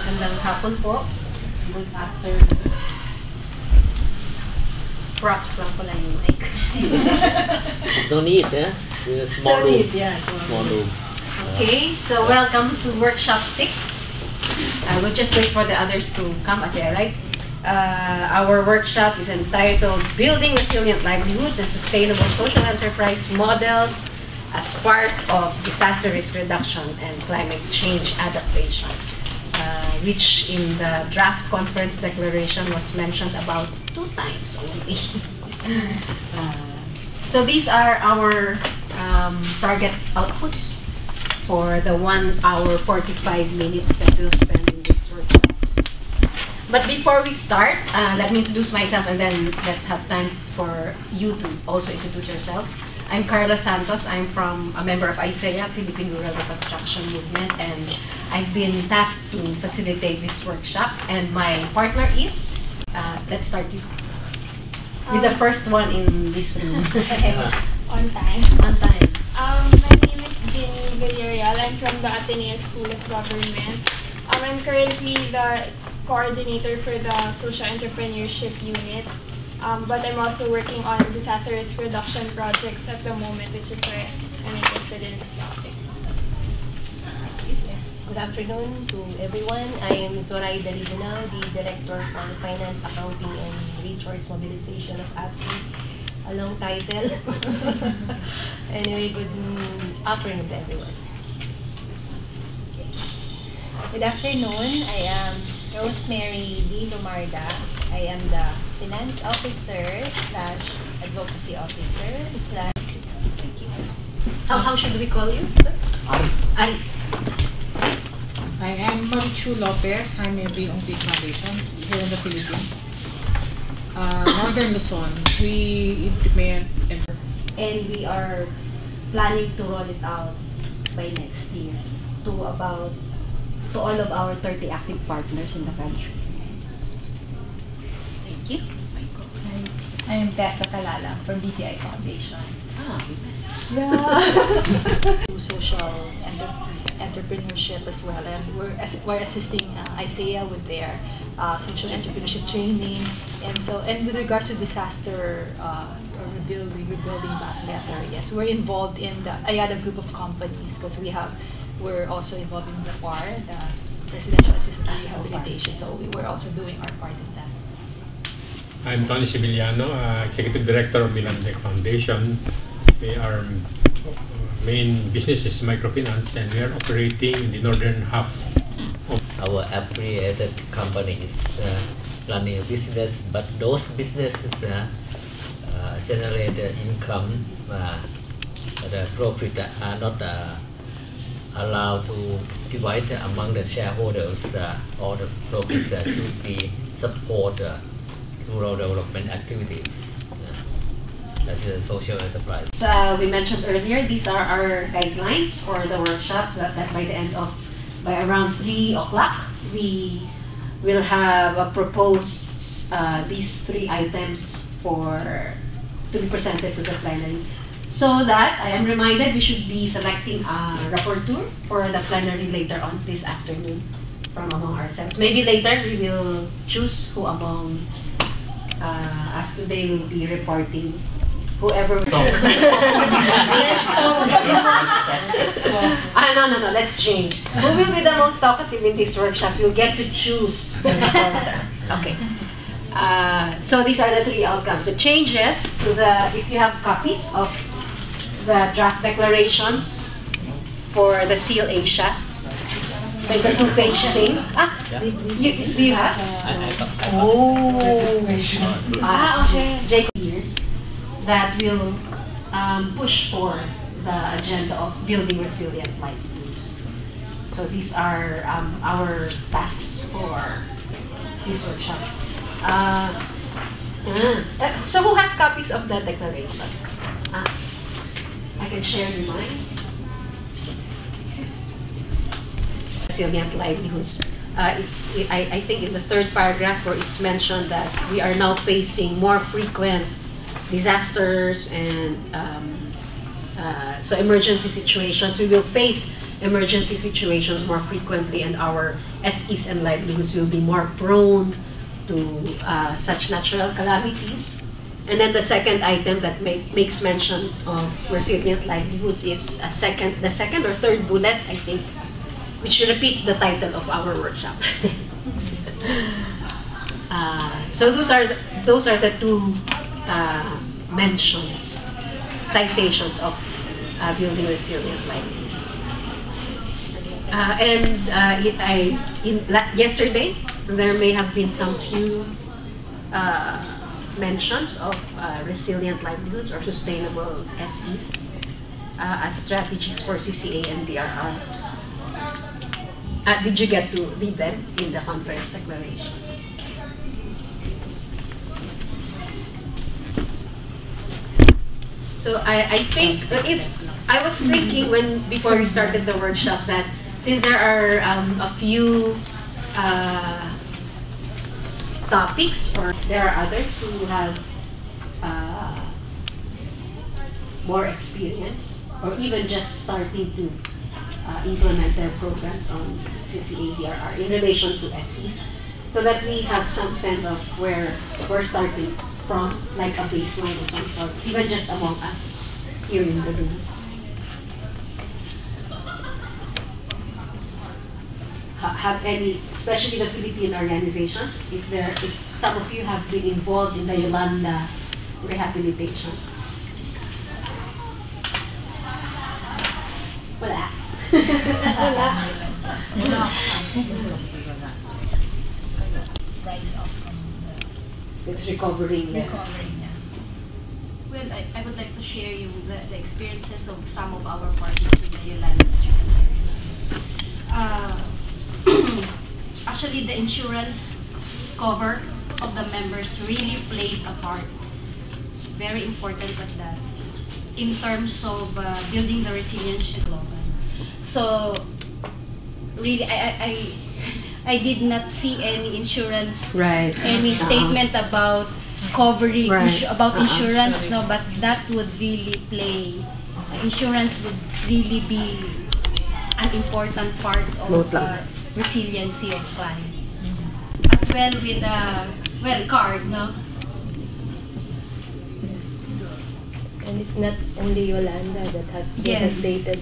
Magandang hapon po. Good afternoon. Props lang pala yung mic. No need, eh? Small room. Yeah, small room. Okay, so welcome to workshop 6. We'll just wait for the others to come as they arrive. Our workshop is entitled Building Resilient Livelihoods and Sustainable Social Enterprise Models as part of disaster risk reduction and climate change adaptation, which in the draft conference declaration was mentioned about 2 times only. So these are our target outputs for the 1 hour 45 minutes that we'll spend in this workshop. But before we start, let me introduce myself and then let's have time for you to also introduce yourselves. I'm Carla Santos. I'm from a member of ISEA, Philippine Rural Reconstruction Movement, and I've been tasked to facilitate this workshop. And my partner is, let's start with the first one in this room. On time. On time. My name is Jenny Villarreal. I'm from the Ateneo School of Government. I'm currently the coordinator for the Social Entrepreneurship Unit. But I'm also working on disaster risk reduction projects at the moment, which is why I'm interested in this topic. Good afternoon to everyone. I am Zoraida Ligunao, the Director for Finance, Accounting, and Resource Mobilization of ISEA. A long title. Anyway, good afternoon to everyone. Good afternoon. I am Rosemary D. Lumarda. I am the Finance Officer / Advocacy Officer / Thank you. How should we call you, sir? Ari. I am Marichu Lopez. I'm a BOP Foundation here in the Philippines. Northern Luzon, we implement And we are planning to roll it out by next year to all of our 30 active partners in the country. Thank you. I am Tessa Kalala from BPI Foundation. Social entrepreneurship as well, and we're assisting ISEA with their social entrepreneurship training, and with regards to disaster or rebuilding back better. Yes, we're involved in the IADA group of companies because we're also involved in the PAR, the Residential Assisted Rehabilitation. So we're also doing our part in that. I'm Tony Sibiliano, Executive Director of Milandec Foundation. Our main business is microfinance, and we are operating in the northern half of Our affiliated companies running a business, but those businesses generate income, the profit are not allowed to divide among the shareholders. All the profits should be support rural development activities. That's a social enterprise. We mentioned earlier, these are our guidelines for the workshop that by around 3 o'clock, we will have proposed these 3 items to be presented to the plenary. So that, I am reminded, we should be selecting a rapporteur for the plenary later on this afternoon from among ourselves. Maybe later we will choose who among us today will be reporting. Whoever. No, let's change. Who will be the most talkative in this workshop? You'll get to choose the reporter. Okay. So these are the 3 outcomes. The changes to if you have copies of the draft declaration for the SEAL Asia. So it's a 2-page thing. Do you have? Okay. Jacob years that will push for the agenda of building resilient livelihoods. So these are our tasks for this workshop. So who has copies of the declaration? I can share you mine. Resilient livelihoods. I think in the 3rd paragraph where it's mentioned that we are now facing more frequent disasters and so emergency situations. We will face emergency situations more frequently, and our SEs and livelihoods will be more prone to such natural calamities. And then the second item that makes mention of resilient livelihoods is the second or third bullet, I think, which repeats the title of our workshop. So those are the two mentions, citations of building resilient livelihoods. Yesterday there may have been some few mentions of resilient livelihoods or sustainable SEs as strategies for CCA and DRR. Did you get to read them in the conference declaration? So I think if I was thinking before we started the workshop that since there are a few topics, or there are others who have more experience or even just starting to implement their programs on CCA DRR in relation to SEs, so that we have some sense of where we're starting from, like a baseline of some sort, even just among us here in the room. Have any, especially the Philippine organizations, if some of you have been involved in the Yolanda rehabilitation? Wala. Rise up from It's recovering. the recovering. Yeah. Well, I would like to share you the experiences of some of our partners in the Yolanda Street areas. Actually, the insurance cover of the members really played a part. Very important at that, in terms of building the resilience global. So, really, I did not see any insurance, any statement about covering, about insurance, no, but that would really play, insurance would really be an important part of resiliency of clients. As well with card, no? And it's not only Yolanda that has devastated.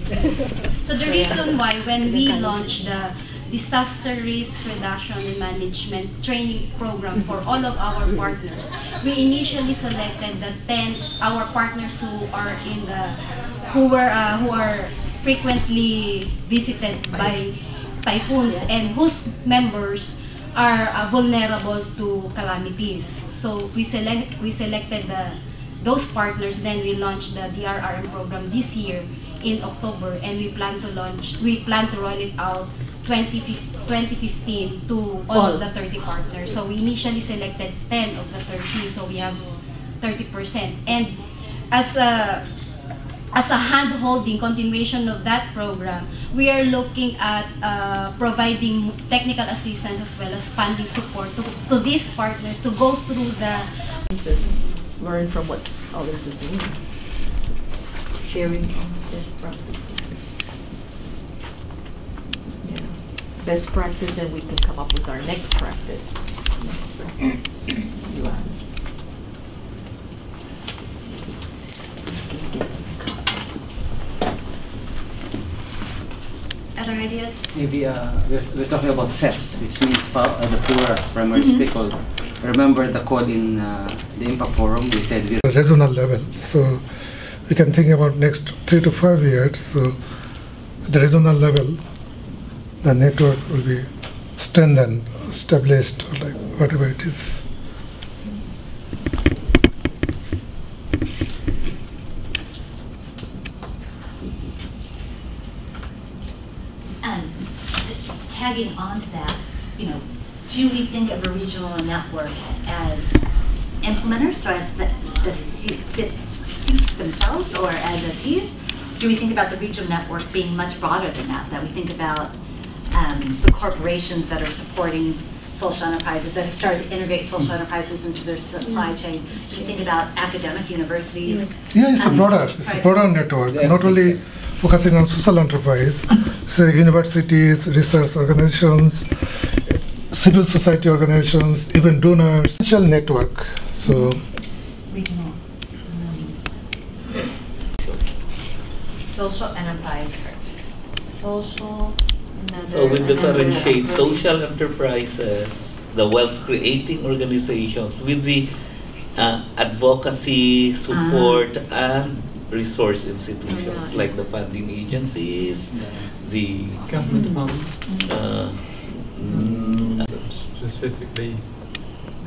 So the reason why when we launched the disaster risk reduction and management training program for all of our partners, we initially selected our partners who are frequently visited by typhoons and whose members are vulnerable to calamities. So we selected those partners. Then we launched the DRRM program this year in October, and we plan to roll it out 2015 to all of the 30 partners. So we initially selected 10 of the 30, so we have 30%. And as a hand-holding continuation of that program, we are looking at providing technical assistance as well as funding support to these partners to go through the learn from what others are doing, sharing best practice. Yeah. Best practice, and we can come up with our next practice. other ideas. Maybe we're talking about SEPs, which means the poorest primary stakeholder. Remember the call in the Impact Forum, we said we're regional level. So we can think about next 3 to 5 years. So at the regional level, the network will be strengthened, established, like whatever it is. And tagging on to that, do we think of a regional network as implementers, or as the seats themselves, or as SEs? Do we think about the regional network being much broader than that? That we think about the corporations that are supporting social enterprises that have started to integrate social enterprises into their supply chain. So you think about academic universities. Yeah, it's a broader network, not only focusing on social enterprise, say universities, research organizations, civil society organizations, even donors, social network. So Regional. Social enterprise. Social. So we differentiate social enterprises, the wealth-creating organizations, with the advocacy, support, and resource institutions like the funding agencies, the government specifically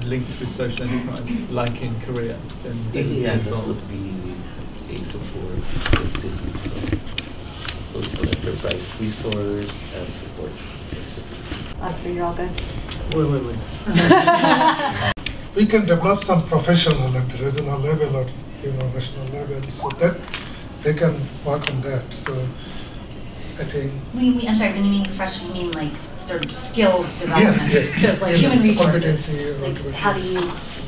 linked with social enterprise, like in Korea. Yeah, that would be a support institution. Social enterprise resource and support institution. Oscar, you're all good? Wait. we can develop some professional at the regional level or national level, so that they can work on that. So I think. I'm sorry. When you mean professional, you mean like sort of skills development? Yes. So like human resources. Competency. Like how do you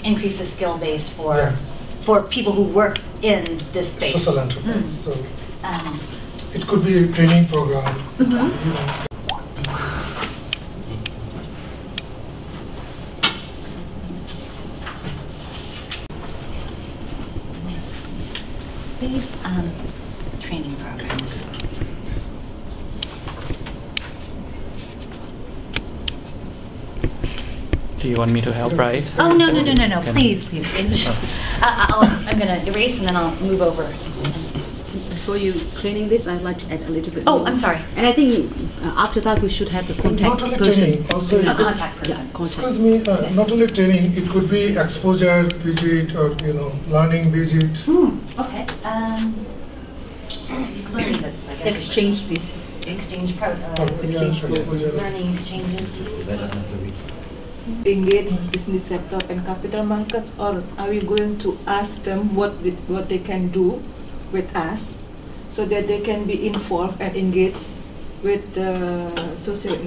increase the skill base for people who work in this space? Social enterprise. So it could be a training program. Space training programs. Do you want me to help, right? Oh, no. Please. I'm going to erase and then I'll move over. Before you training this, I'd like to add a little bit. Oh, I'm sorry. And I think after that we should have the contact not only person. Training, also A contact person. Yeah, contact. Excuse me, not only training, it could be exposure visit or learning visit. Okay. Learning this, I guess. Exchange visit. Exchange Exposure. learning exchanges. Engage business sector and capital market, or are we going to ask them what they can do with us, so that they can be involved and engaged with the social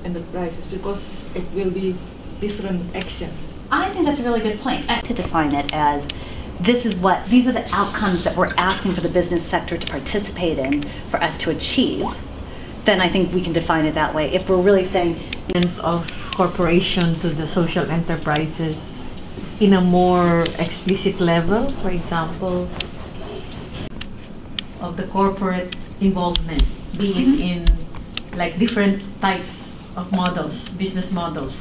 enterprises, because it will be different action. I think that's a really good point. To define it as these are the outcomes that we're asking for the business sector to participate in for us to achieve, then I think we can define it that way. If we're really saying of corporation to the social enterprises in a more explicit level, for example, of the corporate involvement, being in like different types of models, business models,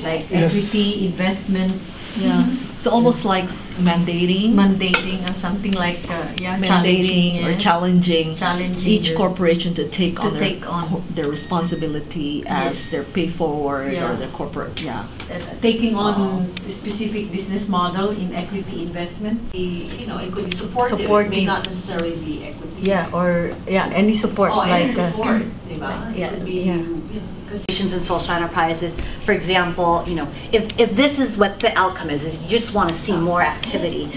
like equity, investment. Yeah. So almost like mandating or something like mandating or challenging each corporation to take on their responsibility as their pay forward or their corporate. Taking on a specific business model in equity investment. It could be supportive. It may not necessarily be equity. Any support. Any support. It could be. Organizations and social enterprises, for example, if this is what the outcome is you just want to see more activity,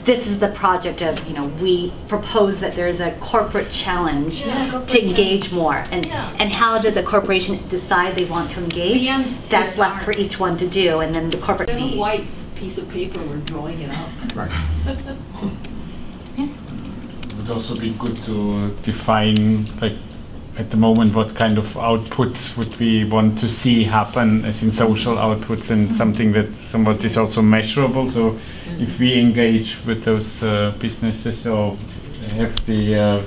this is the project of, we propose that there's a corporate challenge to engage more, and how does a corporation decide they want to engage? That's left for each one to do, and then the corporate a white piece of paper, we're drawing it out. Right. It would also be good to define, like, at the moment, what kind of outputs would we want to see happen, as in social outputs, and something that somewhat is also measurable. So if we engage with those businesses or have the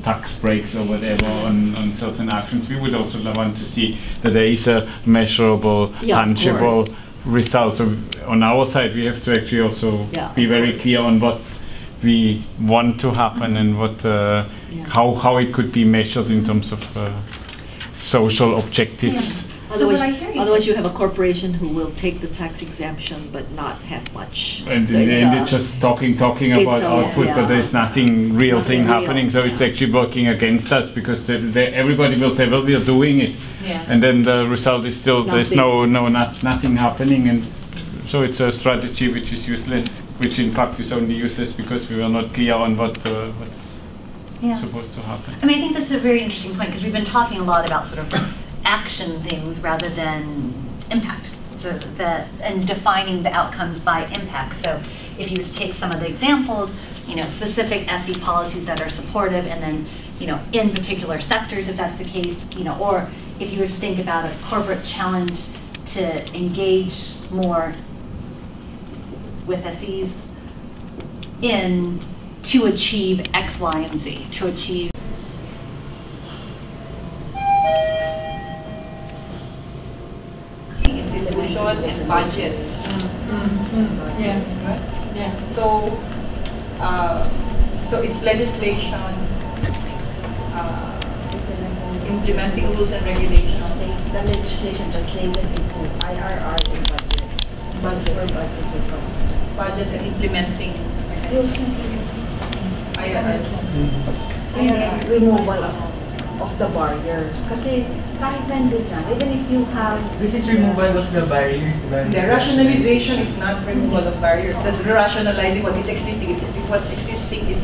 tax breaks or whatever on certain actions, we would also want to see that there is a measurable, tangible result. So on our side, we have to actually also be very clear on what we want to happen and what how it could be measured in terms of social objectives. Otherwise you have a corporation who will take the tax exemption but not have much. And it's just talking about output, but there's nothing real happening. So it's actually working against us, because everybody will say, well, we are doing it, and then the result is still there's nothing happening, and so it's a strategy which is useless. Which in fact is only useless because we were not clear on what's supposed to happen. I think that's a very interesting point, because we've been talking a lot about sort of action things rather than impact. So and defining the outcomes by impact. So if you were to take some of the examples, specific SE policies that are supportive, and then, in particular sectors, if that's the case, or if you were to think about a corporate challenge to engage more with SEs to achieve X, Y, and Z, to achieve. Institution and budget. Yeah. So it's legislation, implementing rules and regulations. The legislation translated into IRR and budgets. Budgets and implementing rules and IRRs. And then removal of the barriers. Kasi kahit nandiyan siya, even if you have... This is removal of the barriers. The rationalization is not removal of barriers. That's rationalizing what is existing. If what's existing is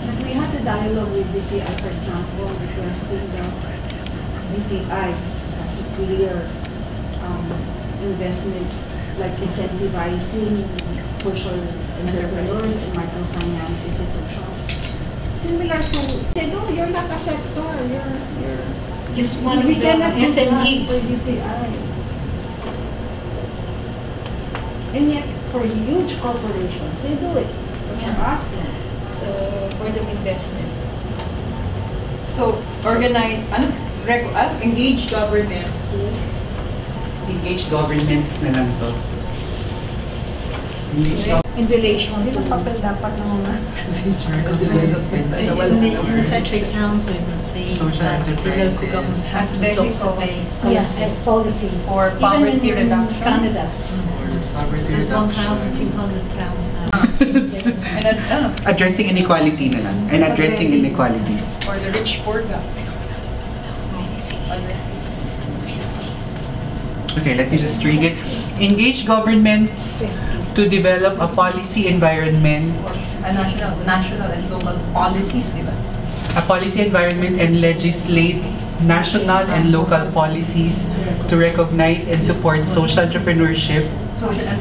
But we had a dialogue with BPI, for example, requesting the BPI as a clear investment, like incentivizing social entrepreneurs and microfinance institutions. Similar to, say, no, you're not a sector, you're just one of the SMEs. And yet, for huge corporations, they do it. But you're asking. So, board of investment. So, engage government. Engage governments na lang to. In relation to papel dapat ng mga in the federal towns, we think that the local government has to adopt policy for poverty reduction. Canada. There's 1,200 towns now. Addressing inequality na lang. And addressing inequalities. For the rich poor. Okay, let me just read it. Engage governments to develop a policy environment. National and local policies, di ba? A policy environment and legislate national and local policies to recognize and support social entrepreneurship,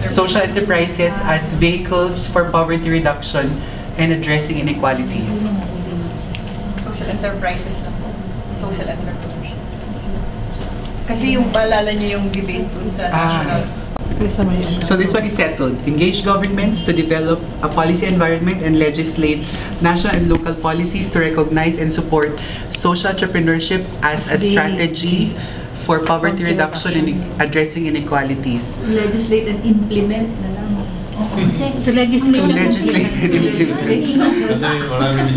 social enterprises as vehicles for poverty reduction and addressing inequalities. Social enterprises lang po. Social entrepreneurship. Kasi yung paalala niyo yung debate dun sa national. So this one is settled. Engage governments to develop a policy environment and legislate national and local policies to recognize and support social entrepreneurship as a strategy for poverty reduction and addressing inequalities. Legislate and implement na lang. To legislate and implement.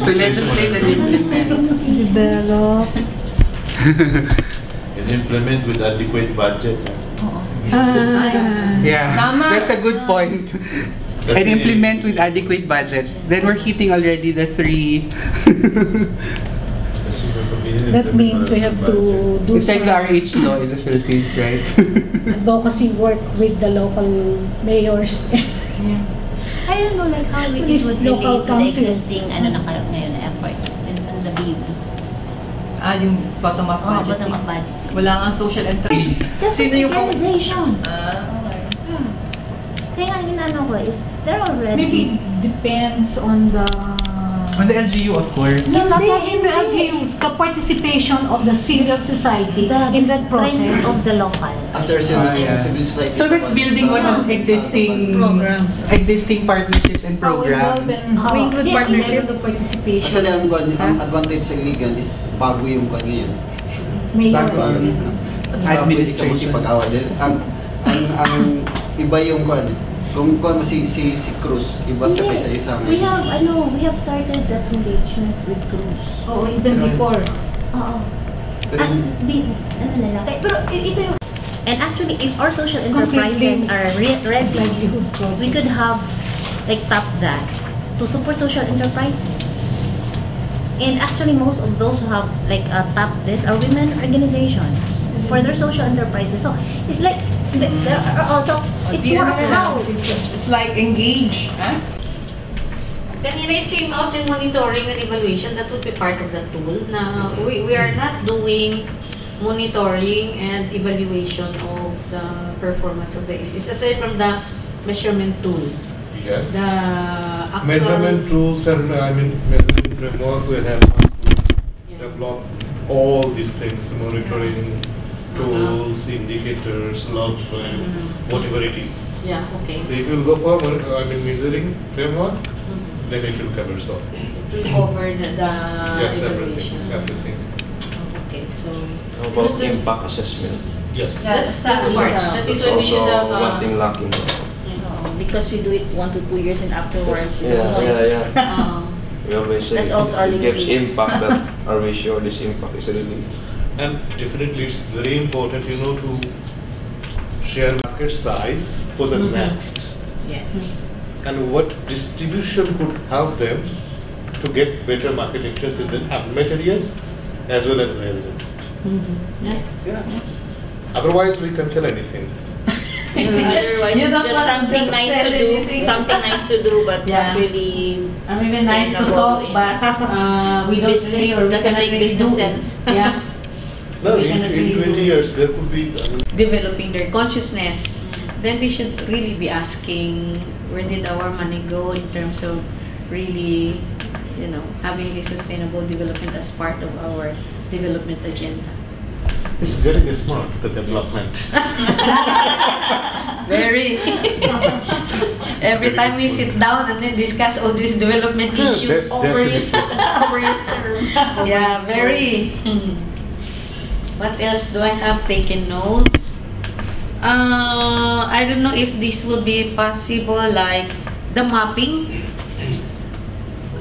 To legislate and implement. Develop. And implement with adequate budget. Yeah, that's a good point. And implement with adequate budget. Then we're hitting already the three. That means we have to do it's like the RH law in the Philippines, right? Advocacy work with the local mayors. I don't know, like how it would relate to the existing ngayon efforts and the BU. Yung bottom-up budget. Bottom-up budget. Wala nga social enterprise. Sino yung organizations? Kaya nga ginano ko is, they're already... Maybe depends on the... On the LGU, of course. No, not in the LGUs, the participation of the civil society in that process. Of the local. So that's building on existing partnerships and programs. We include partnership. The participation. Actually, ang advantage sa illegal is bago yung kwan ngayon. Bago ang administration. Pag-awa din. Ang iba yung kwan. Kung mo si Cruz, iba sa isa We have started that engagement with Cruz. Oh, even before. Oo. Pero ito yung... And actually, if our social enterprises are ready, we could have tap that to support social enterprises. And actually, most of those who have tapped this are women organizations for their social enterprises. So it's like there are also it's more of how it's like engage. Kanina it came out yung monitoring and evaluation, that would be part of the tool. Now, we are not doing monitoring and evaluation of the performance of the ISEA, aside from the measurement tool. Yes. The actual measurement tools and measurement framework will help us to develop all these things, monitoring tools, indicators, log file, whatever it is. Yeah, okay. So if you go for measuring framework, then it will cover so. It will cover the yes, evaluation. Everything. Okay, so how about impact assessment? Yes. That's part. That is why we should have one thing lacking. Because we do it 1 to 2 years and afterwards. Yeah. We always say that's also it gives impact, but are we sure this impact is really? And definitely it's very important, to share market size for the next. Yes. And what distribution could help them to get better market interest in the unmet areas as well as relevant. Yes. Yeah. Otherwise we can't tell anything. Otherwise, it's just something nice to do. Something nice to do, but not really. Maybe nice to talk, but we don't really, or we cannot really do sense. Yeah. No, in 20 years there could be developing their consciousness. Then they should really be asking, where did our money go in terms of really, having a sustainable development as part of our development agenda. It's getting smart, the development. Very. Every time we sit down and then discuss all these development issues over your term. Yeah, very. What else do I have taken notes? I don't know if this would be possible, like the mapping.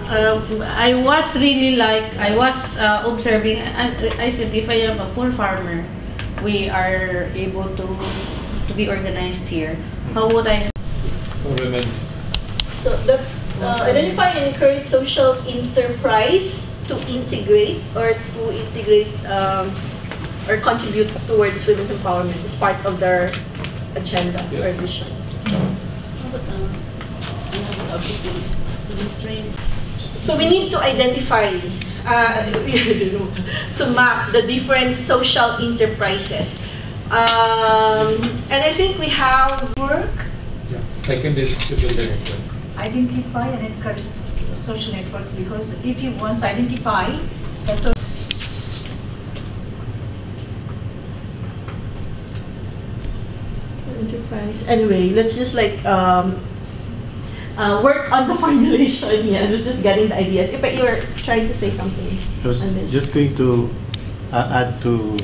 I was observing, I said, if I am a poor farmer, we are able to be organized here. How would I? So that identify and encourage social enterprise to integrate or contribute towards women's empowerment as part of their agenda or vision. So we need to identify, to map the different social enterprises. And I think we have work. Yeah. Second is to build a network. Identify and encourage social networks, because if you once identify the social enterprise. Anyway, let's just work on the formulation. Yeah, let's just getting the ideas. If you were trying to say something. I was just going to add to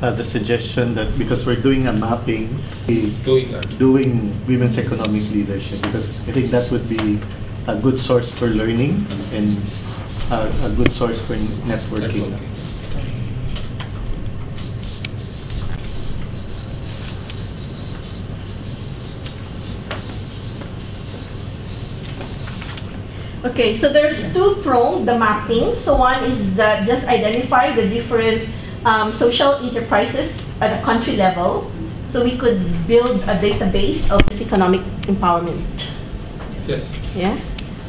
the suggestion that because we're doing a mapping, doing women's economic leadership, because I think that would be a good source for learning and a good source for networking. Okay, so there's two-pronged, the mapping. So one is that just identify the different social enterprises at a country level, so we could build a database of this economic empowerment. Yes. Yeah,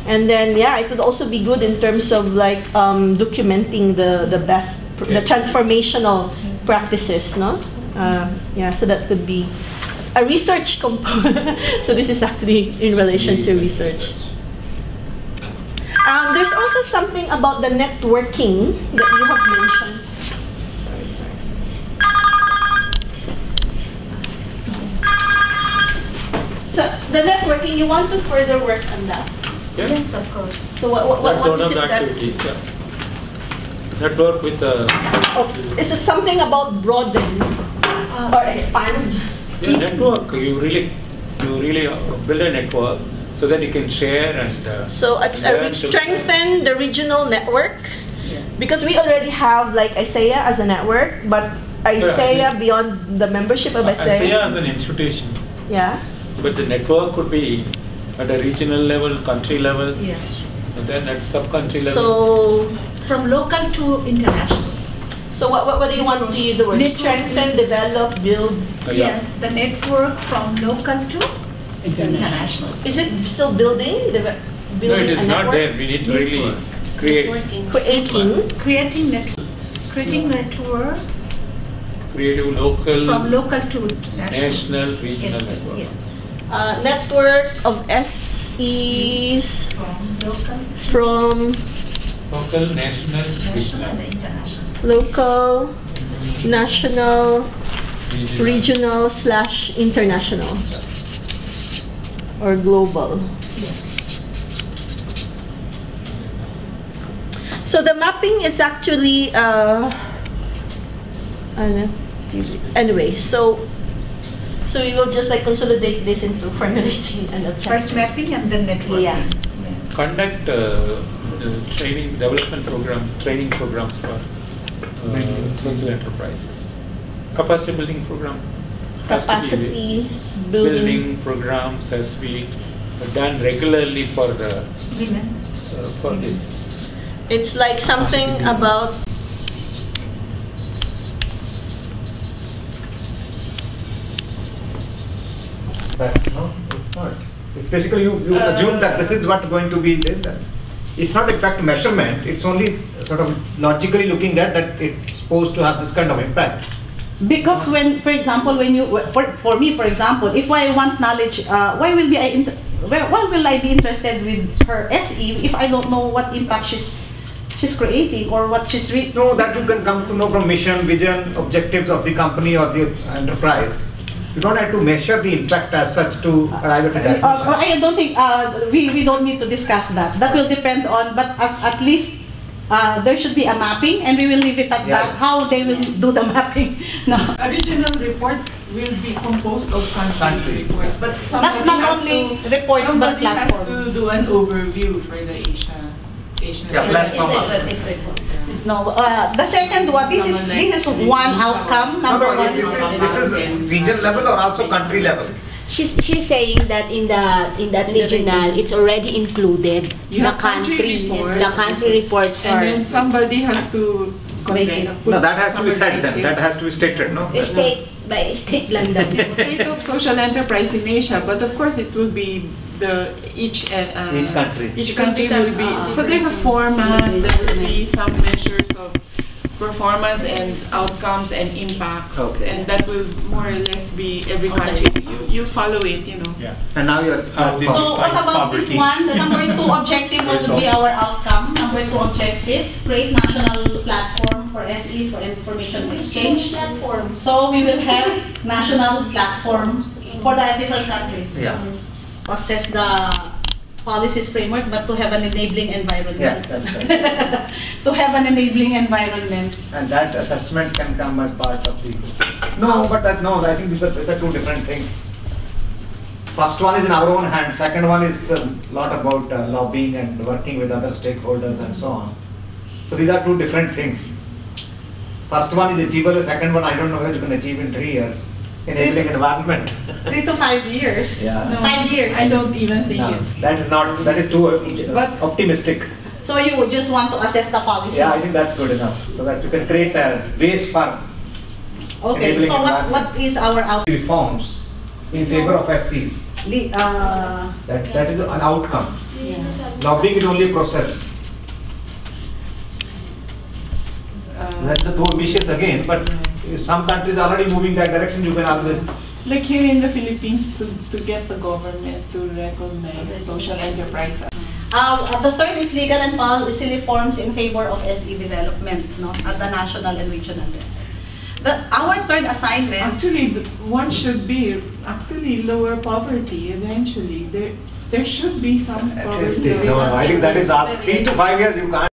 and then it could also be good in terms of documenting the best, the transformational practices, no? So that could be a research component. So this is actually in relation to research. There's also something about the networking that you have mentioned. So the networking, you want to further work on that? Yeah. Yes, of course. So what That's one is of the it that- activities. Network with is it something about broaden or expand? Yeah, network. You really build a network so that you can share and. So strengthen the regional network. Yes. Because we already have ISEA as a network, but ISEA beyond the membership of ISEA. ISEA as an institution. Yeah. But the network could be at a regional level, country level. Yes. And then at sub-country level. So from local to international. So what do you want to use the word? Strengthen, develop, build. Yes, the network from local to international. Is it still building? building it is a not network? there. We need to really Creating network creative local, from local to national, regional network. Yes. Network of SEs from Local, national, regional. local, national, regional / international or global. So the mapping is actually anyway. So we will just like consolidate this into formulating an objective. First mapping and then networking. Yeah. Yes. Conduct training, development program, training programs for social enterprises. Capacity building program. has to be Capacity building programs has to be done regularly for women. For this. It's like something about No, it's not. It's basically you assume that this is what's going to be there. It's not impact measurement, it's only sort of logically looking at that it's supposed to have this kind of impact. Because when, for example, when you, for me, for example, if I want knowledge, why will I be interested with her SE if I don't know what impact she's creating or what she's reading? No, that you can come to know from mission, vision, objectives of the company or the enterprise. You don't have to measure the impact as such to arrive at that. I don't think we don't need to discuss that. That will depend on, but at least there should be a mapping, and we will leave it at that. How they will do the mapping. No. A regional report will be composed of country reports, but somebody not only reports but platform. has to do an overview for the Asian. Platform. No, the second one. This is one outcome. This is region level or also country level. She's saying that in that regional, it's already included. You have country reports and then somebody has to No, that has to be said then. That has to be stated, no? State by state lang daw. State of social enterprise in Asia, but of course it will be each country will be. So there's a format. There will be some measures of performance and outcomes and impacts, and that will more or less be every country. You follow it, you know. Yeah. And now you're. So what about this one? The number 2 objective would be our outcome. Number 2 objective: create national platform for SEs for information exchange. So we will have national platform for the different countries. Yeah. Assess the policies framework, but to have an enabling environment. Yeah, that's right. To have an enabling environment. And that assessment can come as part of the. No, but I think these are two different things. First one is in our own hands. Second one is a lot about lobbying and working with other stakeholders and so on. So these are two different things. First one is achievable. Second one, I don't know whether you can achieve in 3 years. Enabling environment. 3 to 5 years. Yeah. No, 5 years. I don't even think it's. That is too optimistic. So you would just want to assess the policies. Yeah, I think that's good enough. So that you can create a base for. Okay. So what is our outcome? Reforms in favor of SCs. That is an outcome. Yeah. Lobbying is only a process. That's a too ambitious again, but if some countries are already moving that direction, you can always. Like here in the Philippines, to get the government to recognize social enterprise. The third is legal and policy reforms in favor of SE development, at the national and regional level. Our third assignment. Actually, one should be lower poverty eventually. There should be some poverty. No, I think that is 3 to 5 years you can't.